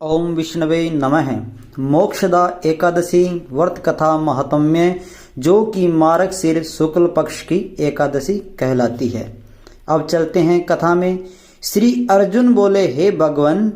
ओम विष्णवे नमः। मोक्षदा एकादशी व्रत कथा महात्म्य, जो कि मार्गशीर शुक्ल पक्ष की एकादशी कहलाती है। अब चलते हैं कथा में। श्री अर्जुन बोले, हे भगवान,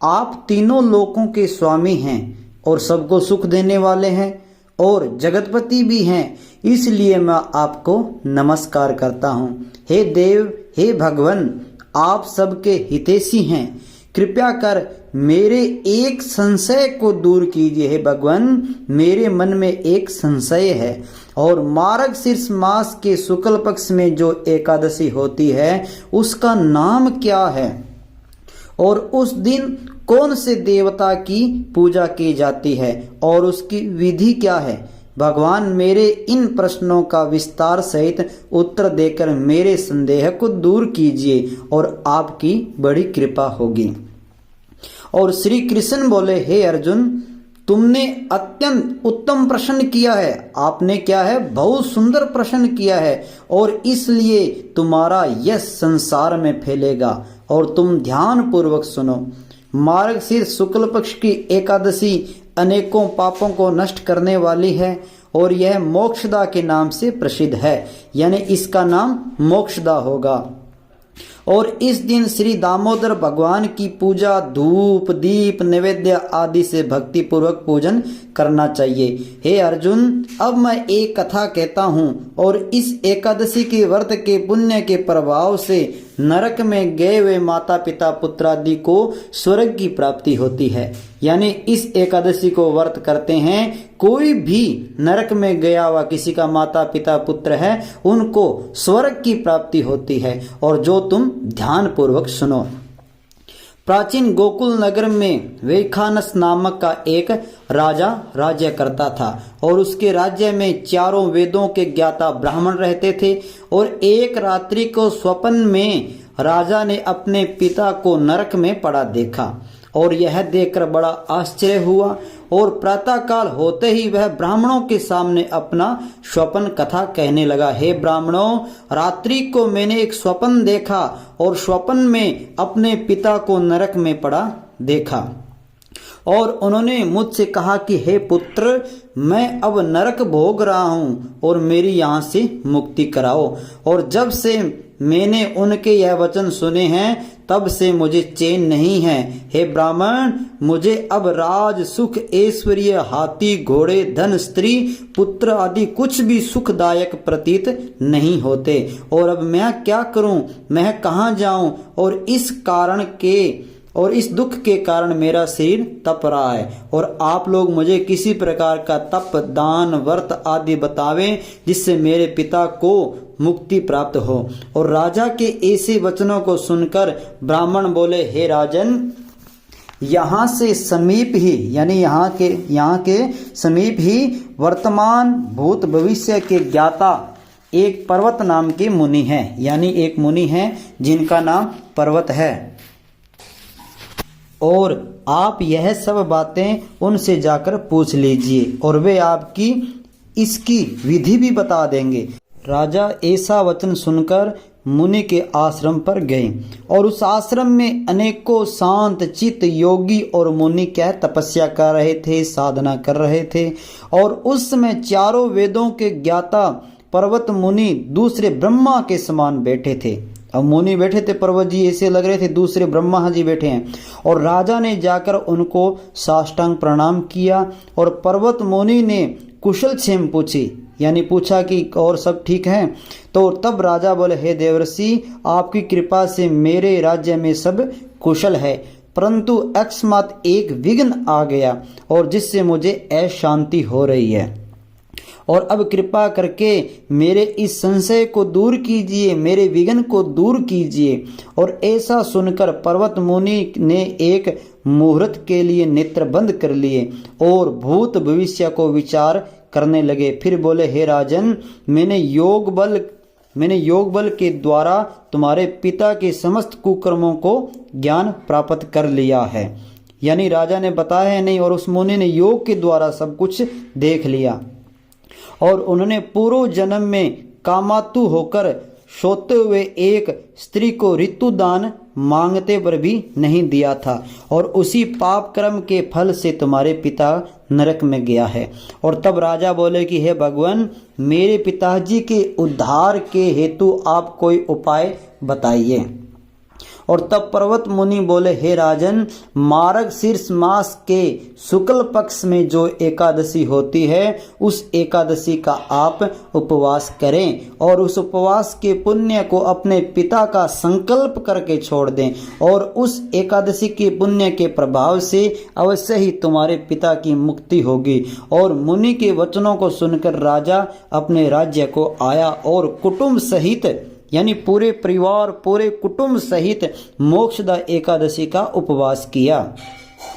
आप तीनों लोकों के स्वामी हैं और सबको सुख देने वाले हैं और जगतपति भी हैं, इसलिए मैं आपको नमस्कार करता हूँ। हे देव, हे भगवान, आप सबके हितैषी हैं, कृपया कर मेरे एक संशय को दूर कीजिए। हे भगवान, मेरे मन में एक संशय है और मार्गशीर्ष मास के शुक्ल पक्ष में जो एकादशी होती है उसका नाम क्या है और उस दिन कौन से देवता की पूजा की जाती है और उसकी विधि क्या है। भगवान, मेरे इन प्रश्नों का विस्तार सहित उत्तर देकर मेरे संदेह को दूर कीजिए और आपकी बड़ी कृपा होगी। और श्री कृष्ण बोले, हे अर्जुन, तुमने अत्यंत उत्तम प्रश्न किया है। आपने क्या है, बहुत सुंदर प्रश्न किया है और इसलिए तुम्हारा यश संसार में फैलेगा। और तुम ध्यान पूर्वक सुनो। मार्गशीर्ष शुक्ल पक्ष की एकादशी अनेकों पापों को नष्ट करने वाली है और यह मोक्षदा के नाम से प्रसिद्ध है, यानी इसका नाम मोक्षदा होगा। और इस दिन श्री दामोदर भगवान की पूजा धूप दीप नैवेद्य आदि से भक्ति पूर्वक पूजन करना चाहिए। हे अर्जुन, अब मैं एक कथा कहता हूँ और इस एकादशी के व्रत के पुण्य के प्रभाव से नरक में गए हुए माता पिता पुत्र आदि को स्वर्ग की प्राप्ति होती है। यानी इस एकादशी को व्रत करते हैं, कोई भी नरक में गया हुआ किसी का माता पिता पुत्र है उनको स्वर्ग की प्राप्ति होती है। और जो तुम ध्यान पूर्वक सुनो। प्राचीन गोकुल नगर में वैखानस नामक का एक राजा राज्य करता था और उसके राज्य में चारों वेदों के ज्ञाता ब्राह्मण रहते थे। और एक रात्रि को स्वप्न में राजा ने अपने पिता को नरक में पड़ा देखा और यह देखकर बड़ा आश्चर्य हुआ। और प्रातःकाल होते ही वह ब्राह्मणों के सामने अपना स्वप्न कथा कहने लगा। हे ब्राह्मणों, रात्रि को मैंने एक स्वप्न देखा और स्वप्न में अपने पिता को नरक में पड़ा देखा और उन्होंने मुझसे कहा कि हे पुत्र, मैं अब नरक भोग रहा हूँ और मेरी यहाँ से मुक्ति कराओ। और जब से मैंने उनके यह वचन सुने हैं तब से मुझे चैन नहीं है। हे ब्राह्मण, मुझे अब राज सुख ऐश्वर्य हाथी घोड़े धन स्त्री पुत्र आदि कुछ भी सुखदायक प्रतीत नहीं होते और अब मैं क्या करूं, मैं कहाँ जाऊं। और इस दुख के कारण मेरा शरीर तप रहा है और आप लोग मुझे किसी प्रकार का तप दान व्रत आदि बतावें जिससे मेरे पिता को मुक्ति प्राप्त हो। और राजा के ऐसे वचनों को सुनकर ब्राह्मण बोले, हे राजन, यहाँ से समीप ही, यानी यहाँ के समीप ही वर्तमान भूत भविष्य के ज्ञाता एक पर्वत नाम के मुनि हैं, यानी एक मुनि हैं जिनका नाम पर्वत है और आप यह सब बातें उनसे जाकर पूछ लीजिए और वे आपकी इसकी विधि भी बता देंगे। राजा ऐसा वचन सुनकर मुनि के आश्रम पर गए और उस आश्रम में अनेकों शांत चित्त योगी और मुनि क्या तपस्या कर रहे थे, साधना कर रहे थे। और उस समय चारों वेदों के ज्ञाता पर्वत मुनि दूसरे ब्रह्मा के समान बैठे थे। अब मुनि बैठे थे, पर्वत जी ऐसे लग रहे थे दूसरे ब्रह्मा जी बैठे हैं। और राजा ने जाकर उनको साष्टांग प्रणाम किया और पर्वत मुनि ने कुशल क्षेम पूछी, यानी पूछा कि और सब ठीक है। तो तब राजा बोले, हे देवर्षि, आपकी कृपा से मेरे राज्य में सब कुशल है, परंतु अकस्मात एक विघ्न आ गया और जिससे मुझे अशांति हो रही है। और अब कृपा करके मेरे इस संशय को दूर कीजिए, मेरे विघ्न को दूर कीजिए। और ऐसा सुनकर पर्वत मुनि ने एक मुहूर्त के लिए नेत्र बंद कर लिए और भूत भविष्य को विचार करने लगे। फिर बोले, हे राजन, मैंने योग बल के द्वारा तुम्हारे पिता के समस्त कुकर्मों को ज्ञान प्राप्त कर लिया है। यानी राजा ने बताया नहीं और उस मुनि ने योग के द्वारा सब कुछ देख लिया। और उन्होंने पूर्व जन्म में कामातु होकर सोते हुए एक स्त्री को ऋतुदान मांगते पर भी नहीं दिया था, और उसी पाप कर्म के फल से तुम्हारे पिता नरक में गया है। और तब राजा बोले कि हे भगवान, मेरे पिताजी के उद्धार के हेतु आप कोई उपाय बताइए। और तब पर्वत मुनि बोले, हे राजन, मार्ग शीर्ष मास के शुक्ल पक्ष में जो एकादशी होती है उस एकादशी का आप उपवास करें, और उस उपवास के पुण्य को अपने पिता का संकल्प करके छोड़ दें, और उस एकादशी के पुण्य के प्रभाव से अवश्य ही तुम्हारे पिता की मुक्ति होगी। और मुनि के वचनों को सुनकर राजा अपने राज्य को आया और कुटुंब सहित, यानी पूरे परिवार पूरे कुटुंब सहित मोक्षदा एकादशी का उपवास किया,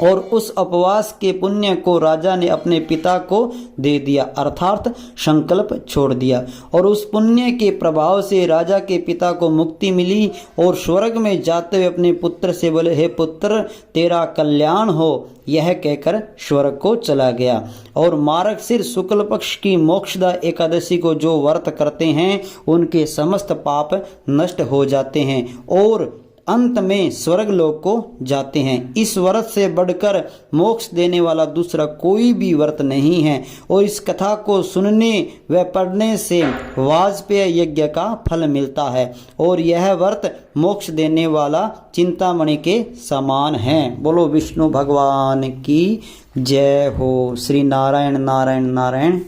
और उस उपवास के पुण्य को राजा ने अपने पिता को दे दिया, अर्थात संकल्प छोड़ दिया। और उस पुण्य के प्रभाव से राजा के पिता को मुक्ति मिली, और स्वर्ग में जाते हुए अपने पुत्र से बोले, हे पुत्र, तेरा कल्याण हो, यह कहकर स्वर्ग को चला गया। और मार्गशीर्ष शुक्ल पक्ष की मोक्षदा एकादशी को जो व्रत करते हैं उनके समस्त पाप नष्ट हो जाते हैं और अंत में स्वर्ग लोक को जाते हैं। इस व्रत से बढ़कर मोक्ष देने वाला दूसरा कोई भी व्रत नहीं है। और इस कथा को सुनने व पढ़ने से वाजपेय यज्ञ का फल मिलता है, और यह व्रत मोक्ष देने वाला चिंतामणि के समान है। बोलो विष्णु भगवान की जय हो। श्री नारायण नारायण नारायण।